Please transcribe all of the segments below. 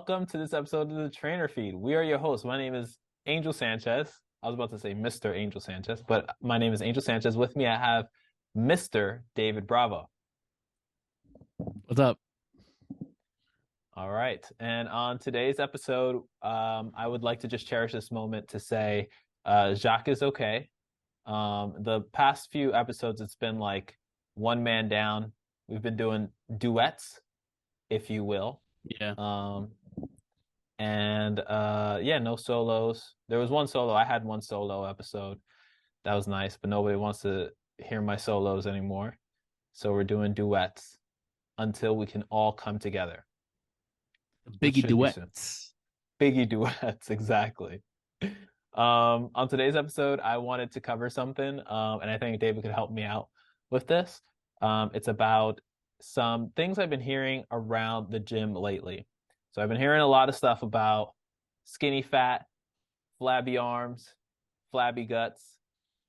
welcome to this episode of the Trainer Feed. We are your hosts. My name is Angel Sanchez. I was about to say Mr. Angel Sanchez, but my name is Angel Sanchez. With me, I have Mr. David Bravo. What's up? All right. And on today's episode, I would like to just cherish this moment to say Jacques is okay. The past few episodes, it's been like one man down. We've been doing duets, if you will. Yeah. No solos. There was one solo. I had one solo episode. That was nice, but nobody wants to hear my solos anymore. So we're doing duets until we can all come together. Biggie duets. Biggie duets, exactly. On today's episode, I wanted to cover something, and I think David could help me out with this. It's about some things I've been hearing around the gym lately. So I've been hearing a lot of stuff about skinny fat, flabby arms, flabby guts.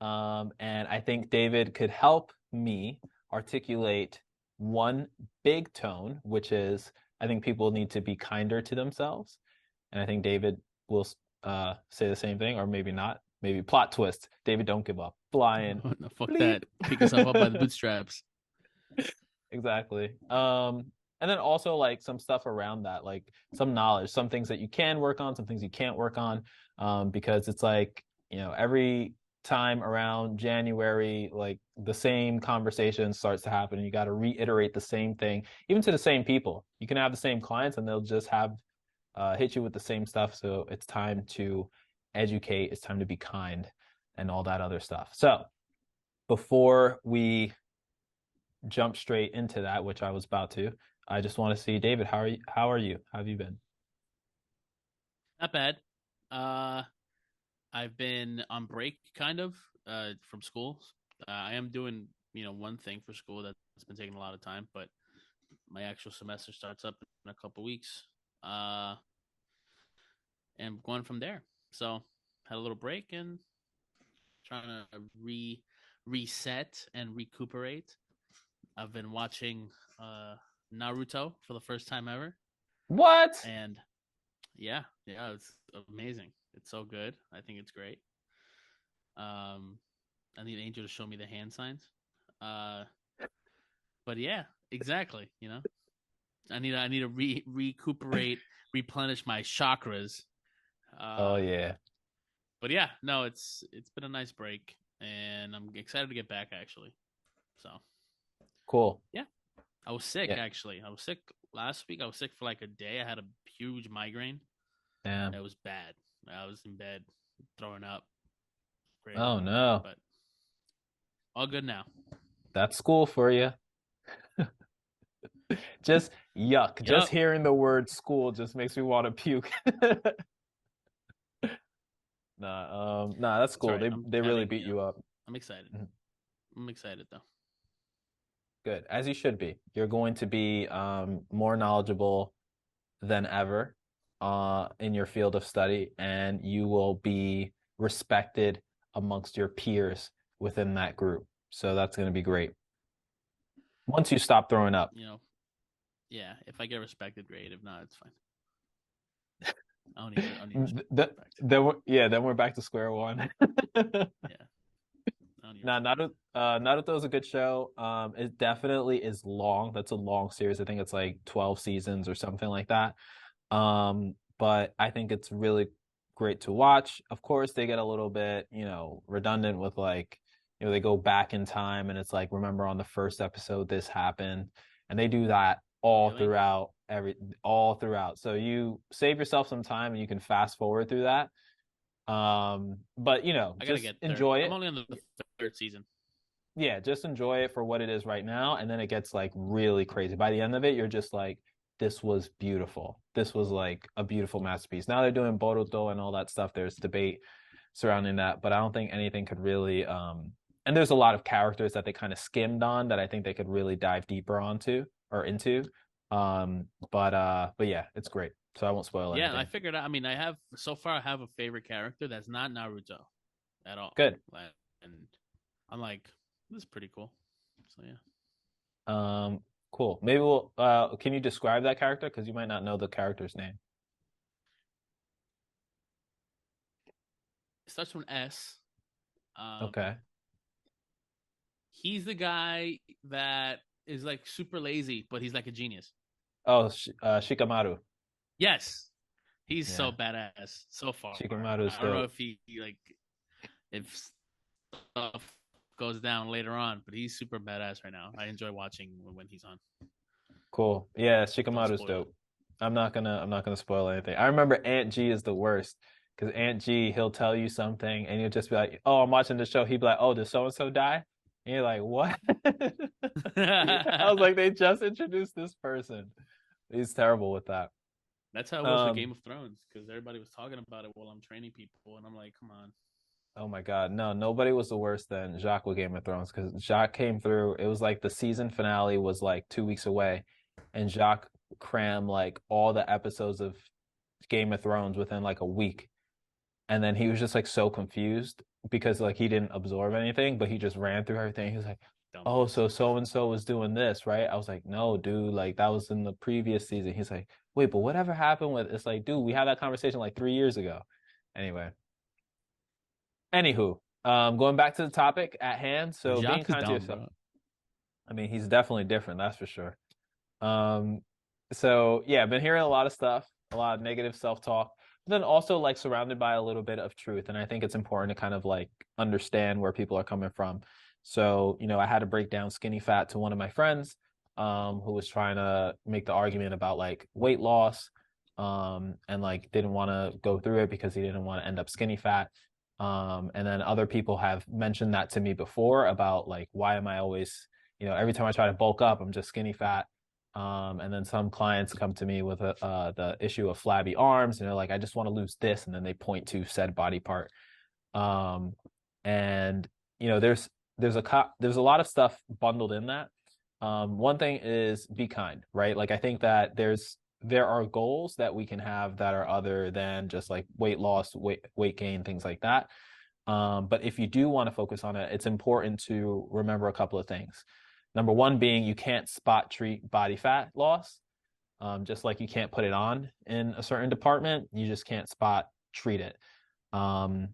And I think David could help me articulate one big tone, which is I think people need to be kinder to themselves. And I think David will say the same thing, or maybe not. Maybe plot twist. David, don't give up. Flying. No, fuck that. Pick yourself up by the bootstraps. Exactly. And then also like some stuff around that, like some knowledge, some things that you can work on, some things you can't work on, because it's like, every time around January, like the same conversation starts to happen and you got to reiterate the same thing, even to the same people. You can have the same clients and they'll just have hit you with the same stuff. So it's time to educate, it's time to be kind and all that other stuff. So before we jump straight into that, which I was about to, I just want to see, David, how are you? How have you been? Not bad. I've been on break kind of from school. I am doing, one thing for school that's been taking a lot of time, but my actual semester starts up in a couple weeks. And going from there. So had a little break and trying to reset and recuperate. I've been watching Naruto for the first time ever. What? And yeah, it's amazing. It's so good. I think it's great. I need Angel to show me the hand signs. But yeah, exactly. I need to recuperate, replenish my chakras. Oh yeah. But yeah, no, it's been a nice break, and I'm excited to get back actually. So cool. Yeah, I was sick actually. I was sick last week. I was sick for like a day. I had a huge migraine. Damn. It was bad. I was in bed throwing up. Crazy. Oh no. But all good now. That's school for you. Just yuck. Yep. Just hearing the word school just makes me want to puke. Nah, that's cool. Right. They really beat you up. I'm excited. Mm-hmm. I'm excited though. Good, as you should be. You're going to be more knowledgeable than ever in your field of study, and you will be respected amongst your peers within that group. So that's going to be great. Once you stop throwing up. Yeah, if I get respected, great. If not, it's fine. I don't need then we're back to square one. Yeah. Naruto is a good show. It definitely is long. That's a long series. I think it's like 12 seasons or something like that. But I think it's really great to watch. Of course, they get a little bit, redundant with like, they go back in time and it's like, remember on the first episode, this happened. And they do that all throughout. So you save yourself some time and you can fast forward through that. But just enjoy it. I'm only on the third season. Yeah, just enjoy it for what it is right now, and then it gets like really crazy. By the end of it, you're just like, this was beautiful. This was like a beautiful masterpiece. Now they're doing Boruto and all that stuff. There's debate surrounding that, but I don't think anything could really and there's a lot of characters that they kind of skimmed on that I think they could really dive deeper into. But yeah, it's great. So I won't spoil anything. Yeah, I figured out. I mean, I have a favorite character that's not Naruto at all. Good. And I'm like, this is pretty cool. So yeah. Cool. Maybe we'll can you describe that character? Because you might not know the character's name. starts with an S. Okay. He's the guy that is like super lazy, but he's like a genius. Oh, Shikamaru. Yes, he's so Yeah, badass so far. Shikamaru is I don't know dope. if he like if stuff goes down later on, but he's super badass right now. I enjoy watching when he's on. Cool. Yeah, Don't Shikamaru's spoil it. dope. I'm not gonna spoil anything. I remember Aunt G is the worst because Aunt G, he'll tell you something and you'll just be like, "Oh, I'm watching the show." He'd be like, "Oh, did so and so die?" And you're like, "What?" I was like, "They just introduced this person." He's terrible with that. That's how it was with Um, Game of Thrones because everybody was talking about it while I'm training people, and I'm like, come on. oh my God, no, nobody was the worse than Jacques with Game of Thrones because Jacques came through. It was like the season finale was like 2 weeks away, and Jacques crammed like all the episodes of Game of Thrones within like a week. And then he was just like so confused because like he didn't absorb anything, but he just ran through everything. He was like, "Oh, Dumbass. so and so was doing this, right?" I was like, "No, dude, like that was in the previous season." He's like, "Wait, but whatever happened with?" It's like, dude, we had that conversation like 3 years ago. Anyway, anywho, going back to the topic at hand. So being Jacques is kind to dumb, yourself. bro. I mean, he's definitely different, that's for sure. Um, so yeah, I've been hearing a lot of stuff, a lot of negative self-talk, but then also like surrounded by a little bit of truth. And I think it's important to kind of like understand where people are coming from. So, I had to break down skinny fat to one of my friends, who was trying to make the argument about like weight loss, and like didn't want to go through it because he didn't want to end up skinny fat. And then other people have mentioned that to me before about like, why am I always, every time I try to bulk up, I'm just skinny fat. And then some clients come to me with the issue of flabby arms, and they're like, I just want to lose this, and then they point to said body part. Um, and there's a lot of stuff bundled in that. One thing is be kind, right? Like I think that there are goals that we can have that are other than just like weight loss, weight gain, things like that. But if you do want to focus on it, it's important to remember a couple of things. Number one being you can't spot treat body fat loss, just like you can't put it on in a certain department. You just can't spot treat it. Um,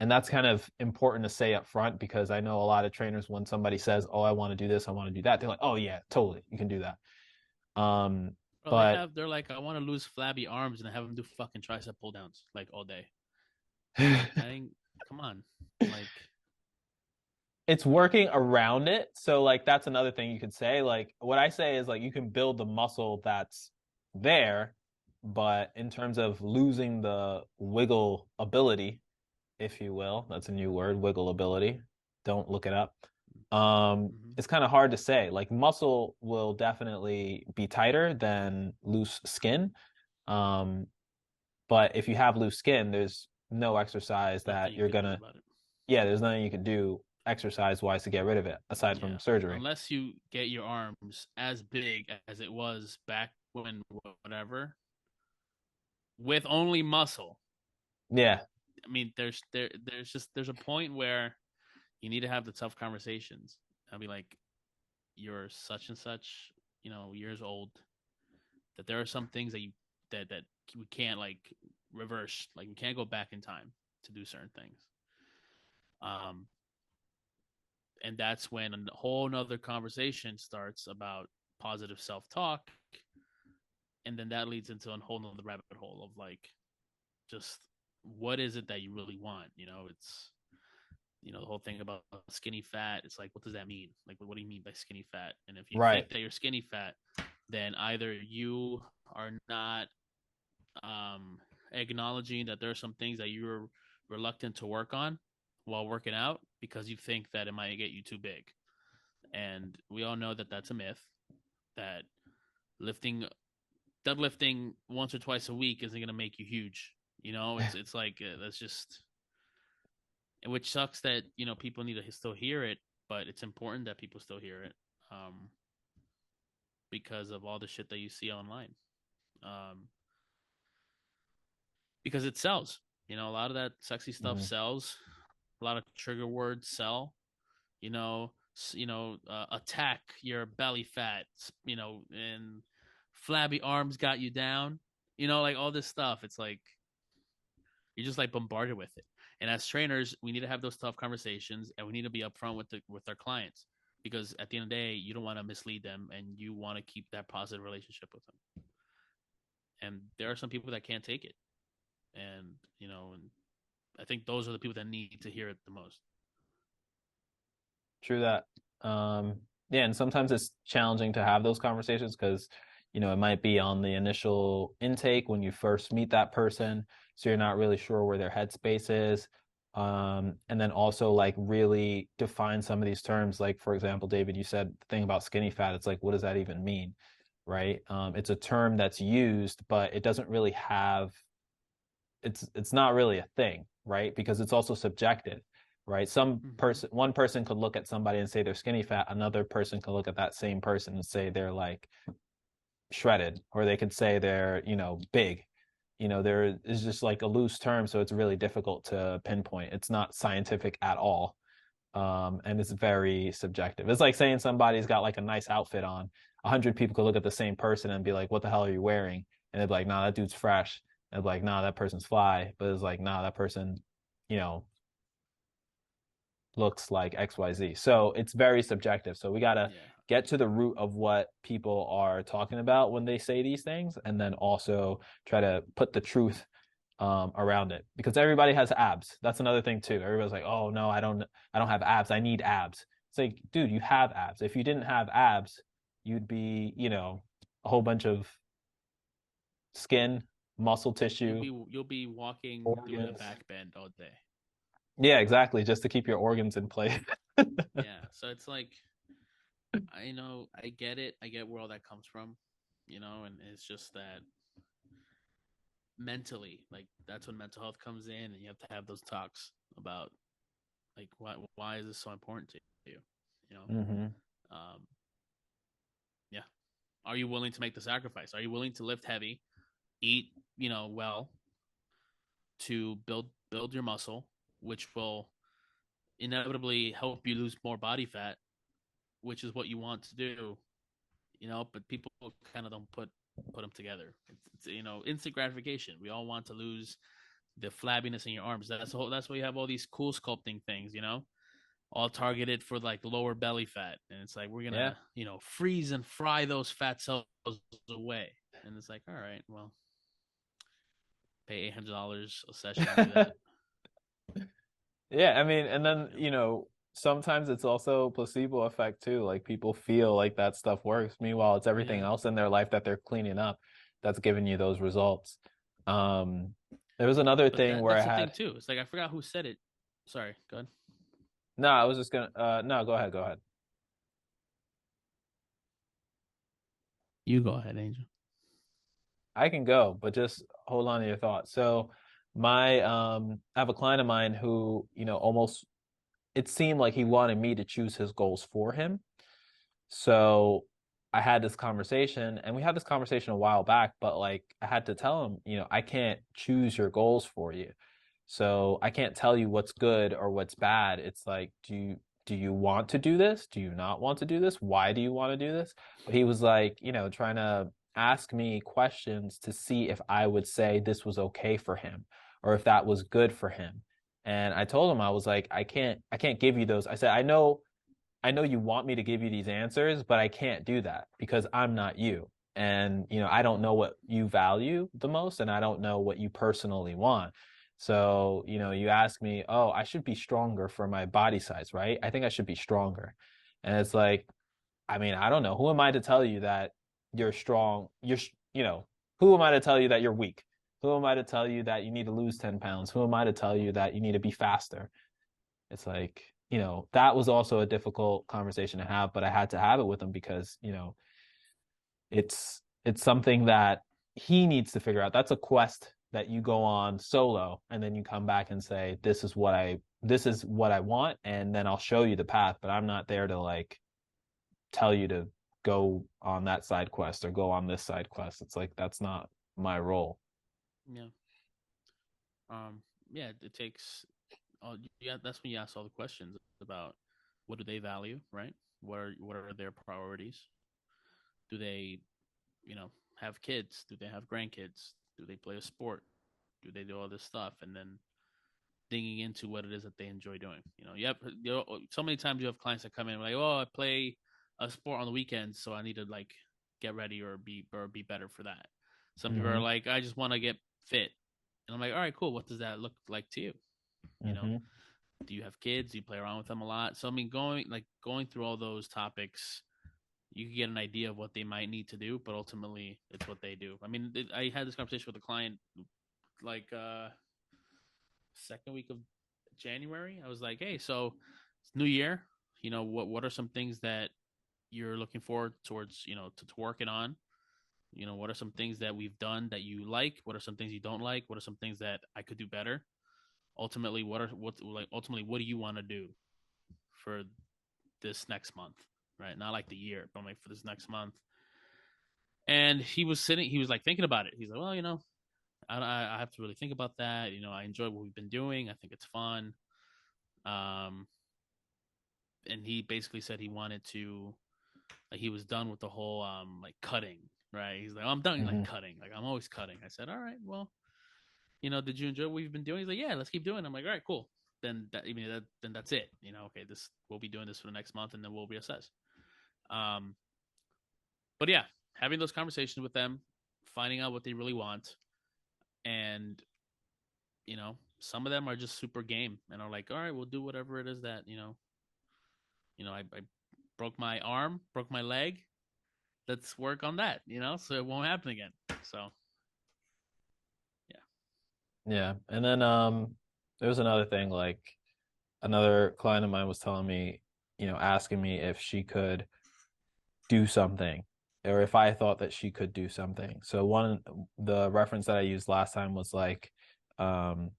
and that's kind of important to say up front because I know a lot of trainers, when somebody says, "Oh, I want to do this, I want to do that," they're like, "Oh yeah, totally, you can do that." Um, Bro, but they're like, I want to lose flabby arms, and I have them do fucking tricep pull downs like all day. I'm like, that ain't. Come on, like, it's working around it. So like that's another thing you could say. Like what I say is like you can build the muscle that's there, but in terms of losing the wiggle ability, if you will, that's a new word, wiggle ability. Don't look it up. mm-hmm. It's kind of hard to say. Like muscle will definitely be tighter than loose skin. Um, but if you have loose skin, there's no exercise Nothing that you you're could do gonna, about it. yeah, there's nothing you can do exercise wise to get rid of it aside Yeah, from surgery. unless you get your arms as big as it was back when whatever with only muscle. Yeah. I mean, there's a point where you need to have the tough conversations. I'll be like, you're such and such, years old. That there are some things that we can't like reverse. Like we can't go back in time to do certain things. Um, and that's when a whole nother conversation starts about positive self talk, and then that leads into a whole nother rabbit hole of like just what is it that you really want? It's the whole thing about skinny fat. It's like, what does that mean? Like, what do you mean by skinny fat? And if you Right. think that you're skinny fat, then either you are not um, acknowledging that there are some things that you're reluctant to work on while working out because you think that it might get you too big. And we all know that that's a myth. That lifting, deadlifting once or twice a week isn't going to make you huge. It's like that's just, which sucks that people need to still hear it, but it's important that people still hear it, because of all the shit that you see online. Um, because it sells. A lot of that sexy stuff Mhm. sells. A lot of trigger words sell. Attack your belly fat. And flabby arms got you down. Like all this stuff. It's like You're just like bombarded with it. And as trainers, we need to have those tough conversations, and we need to be upfront with our clients, because at the end of the day, you don't want to mislead them, and you want to keep that positive relationship with them. And there are some people that can't take it, and and I think those are the people that need to hear it the most. True that. Um, yeah, and sometimes it's challenging to have those conversations because, it might be on the initial intake when you first meet that person, so you're not really sure where their headspace is. And then also like really define some of these terms. Like for example, David, you said the thing about skinny fat. It's like, what does that even mean? Right? It's a term that's used, but it doesn't really have it's not really a thing, right? Because it's also subjective, right? Mm-hmm. One person could look at somebody and say they're skinny fat, another person could look at that same person and say they're like shredded, or they could say they're, big. There is just like a loose term, so it's really difficult to pinpoint. It's not scientific at all. And it's very subjective. It's like saying somebody's got like a nice outfit on. 100 people could look at the same person and be like, "What the hell are you wearing?" And they'd be like, "Nah, that dude's fresh." And they'd be like, "Nah, that person's fly." But it's like, "Nah, that person, you know, looks like XYZ." So it's very subjective. So we gotta Yeah. get to the root of what people are talking about when they say these things, and then also try to put the truth around it, because everybody has abs. That's another thing too. Everybody's like, "Oh no, I don't have abs. I need abs." It's like, dude, you have abs. If you didn't have abs, you'd be, a whole bunch of skin, muscle tissue, You'll be walking doing a organs. back bend all day. Yeah, exactly, just to keep your organs in place. Yeah. So it's like, I get it. I get where all that comes from, and it's just that mentally, like that's when mental health comes in, and you have to have those talks about like why is this so important to you? You know, Hmm. um, yeah. Are you willing to make the sacrifice? Are you willing to lift heavy, eat, well, to build your muscle, which will inevitably help you lose more body fat, which is what you want to do, but people kind of don't put them together. It's instant gratification. We all want to lose the flabbiness in your arms. That's why you have all these cool sculpting things, all targeted for like lower belly fat. And it's like we're Yeah. gonna, freeze and fry those fat cells away. And it's like, all right, well, pay $800 a session to do that. Yeah, I mean, and You then, know? sometimes it's also placebo effect too. Like people feel like that stuff works. Meanwhile, it's everything Yeah. else in their life that they're cleaning up that's giving you those results. Um, there was another But thing where I that's the thing had, too. It's like I forgot who said it. Sorry, go ahead. no, I was just gonna, no, go ahead, go ahead. You go ahead, Angel. I can go, but just hold on to your thoughts. So I have a client of mine who, almost it seemed like he wanted me to choose his goals for him. So I had this conversation, and we had this conversation a while back, but like I had to tell him, I can't choose your goals for you. So I can't tell you what's good or what's bad. It's like, do you want to do this? Do you not want to do this? Why do you want to do this? But he was like, trying to ask me questions to see if I would say this was okay for him or if that was good for him. And I told him, I was like, I can't give you those. I said, I know you want me to give you these answers, but I can't do that because I'm not you. And, I don't know what you value the most, and I don't know what you personally want. So, you ask me, oh, I should be stronger for my body size, right? I think I should be stronger. And it's like, I mean, I don't know. Who am I to tell you that you're strong? Who am I to tell you that you're weak? Who am I to tell you that you need to lose 10 pounds? Who am I to tell you that you need to be faster? It's like, that was also a difficult conversation to have, but I had to have it with him because, it's something that he needs to figure out. That's a quest that you go on solo and then you come back and say, this is what I want, and then I'll show you the path, but I'm not there to like tell you to go on that side quest or go on this side quest. It's like that's not my role. Yeah. Yeah, it takes yeah, that's when you ask all the questions about what do they value, right? What are their priorities? Do they, have kids? Do they have grandkids? Do they play a sport? they do all this stuff, and then digging into what it is that they enjoy doing. So many times you have clients that come in like, oh, I play a sport on the weekends, so I need to like get ready or be better for that. Some people are Mm-hmm. like, I just want to get fit, and I'm like, all right, cool. What does that look like to you? You know, Mm-hmm. do you have kids? Do you play around with them a lot? So I mean, going through all those topics, you can get an idea of what they might need to do, but ultimately, it's what they do. I mean, I had this conversation with a client like second week of January. I was like, hey, so it's New Year. What are some things that you're looking forward towards? To working on. What are some things that we've done that you like? What are some things you don't like? What are some things that I could do better? Ultimately, what do you want to do for this next month? Right, not like the year, but like for this next month. And he was like thinking about it. He's like, well, I have to really think about that. I enjoy what we've been doing. I think it's fun. Um, and he basically said he wanted to, like, he was done with the whole like cutting. Right? He's like, oh, I'm done like Mm-hmm. cutting. Like I'm always cutting. I said, all right, well, did you enjoy what we've been doing? He's like, yeah, let's keep doing it. I'm like, all right, cool. Then that's it. Okay, this we'll be doing this for the next month, and then we'll reassess. Um, but yeah, having those conversations with them, finding out what they really want, and some of them are just super game and are like, all right, we'll do whatever it is that I broke my arm, broke my leg. Let's work on that, so it won't happen again. So yeah. Yeah. And then there was another thing, like another client of mine was telling me, asking me if she could do something or if I thought that she could do something. So the reference that I used last time was like, um,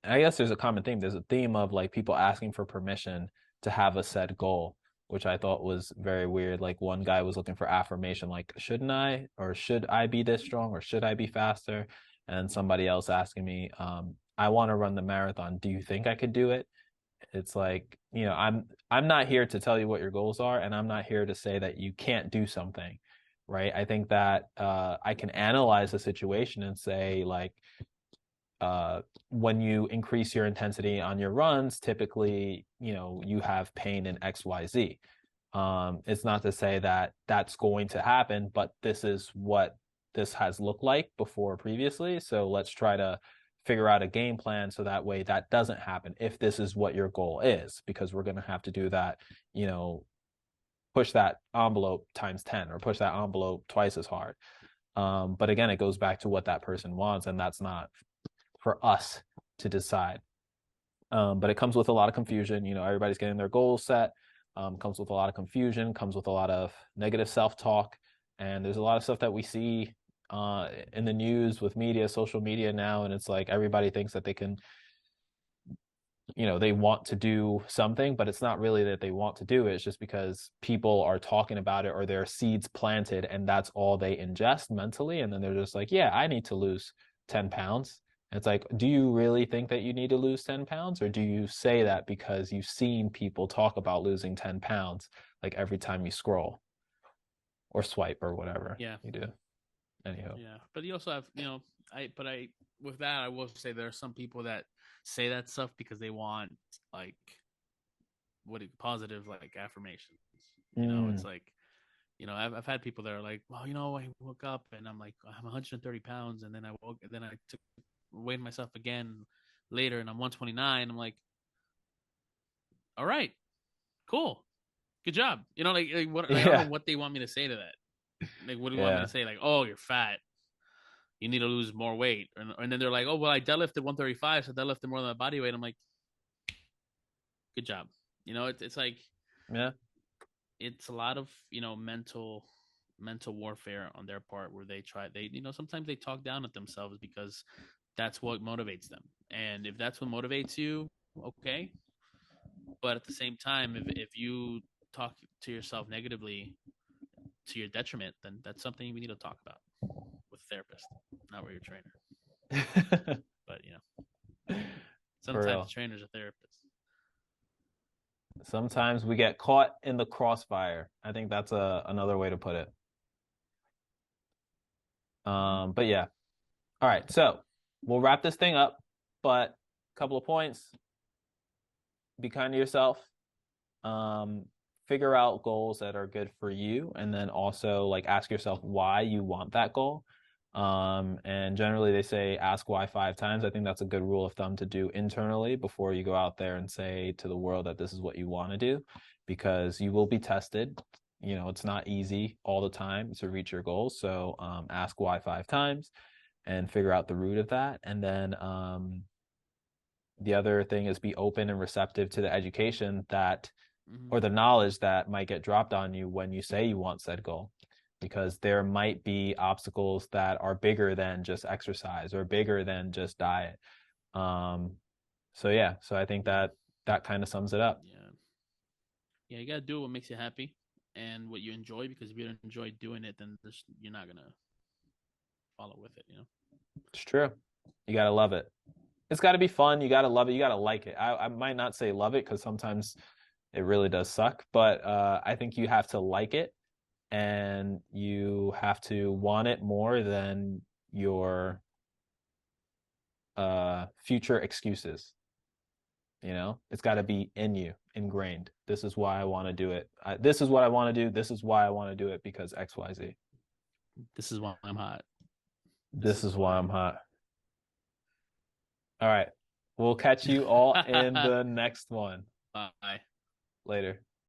I guess there's a common theme. There's a theme of like people asking for permission to have a set goal, which I thought was very weird. Like one guy was looking for affirmation, like, shouldn't I, or should I be this strong, or should I be faster? And somebody else asking me, I want to run the marathon. Do you think I could do it? It's like, I'm not here to tell you what your goals are, and I'm not here to say that you can't do something, right? I think that I can analyze the situation and say, like, when you increase your intensity on your runs, typically, you have pain in XYZ. It's not to say that that's going to happen, but this is what this has looked like before previously. So let's try to figure out a game plan so that way that doesn't happen if this is what your goal is, because we're going to have to do that, push that envelope times 10 or push that envelope twice as hard. But again, it goes back to what that person wants, and that's not for us to decide. But it comes with a lot of confusion. Everybody's getting their goals set. Comes with a lot of confusion, comes with a lot of negative self-talk. And there's a lot of stuff that we see in the news with media, social media now. And it's like everybody thinks that they can, they want to do something, but it's not really that they want to do it. It's just because people are talking about it or there are seeds planted and that's all they ingest mentally. And then they're just like, yeah, I need to lose 10 pounds. It's like, do you really think that you need to lose 10 pounds? Or do you say that because you've seen people talk about losing 10 pounds, like every time you scroll or swipe or whatever Yeah. you do? Anyhow. Yeah. But you also have, with that, I will say there are some people that say that stuff because they want like positive like affirmations. It's like, I've had people that are like, well, I woke up and I'm like, I'm 130 pounds. And then I weighed myself again later and I'm 129. I'm like, all right, cool. Good job. What, I don't know what they want me to say to that. Like, what do you want me to say? Like, oh, you're fat. You need to lose more weight. And then they're like, oh, well, I deadlifted 135, so I deadlifted more than my body weight. I'm like, good job. It's like, Yeah. it's a lot of, mental warfare on their part where sometimes they talk down at themselves because that's what motivates them. And if that's what motivates you, okay. But at the same time, if you talk to yourself negatively to your detriment, then that's something we need to talk about with a therapist, not with your trainer. But sometimes the trainer's a therapist. Sometimes we get caught in the crossfire. I think that's another way to put it. But yeah. All right. So we'll wrap this thing up, but a couple of points. Be kind to yourself. Um, Figure out goals that are good for you, and then also like ask yourself why you want that goal. And generally they say ask why 5 times. I think that's a good rule of thumb to do internally before you go out there and say to the world that this is what you want to do, because you will be tested. You know, it's not easy all the time to reach your goals. So ask why 5 times and figure out the root of that. And then the other thing is be open and receptive to the education that Hmm. or the knowledge that might get dropped on you when you say you want said goal, because there might be obstacles that are bigger than just exercise or bigger than just diet. um so yeah, so I think Yeah, that that kind of sums it up. yeah, yeah. You gotta do what makes you happy and what you enjoy. Because if you don't enjoy doing it, then you're not gonna follow with it. You know. It's true. You got to love it. It's got to be fun. You got to love it. You got to like it. I might not say love it because sometimes it really does suck, but I think you have to like it, and you have to want it more than your future excuses. You know, it's got to be in you, ingrained. This is why I want to do it. This is what I want to do. This is why I want to do it because XYZ. This is why I'm hot. This This is is why why. I'm hot. All right. We'll catch you all in the next one. Bye. Later.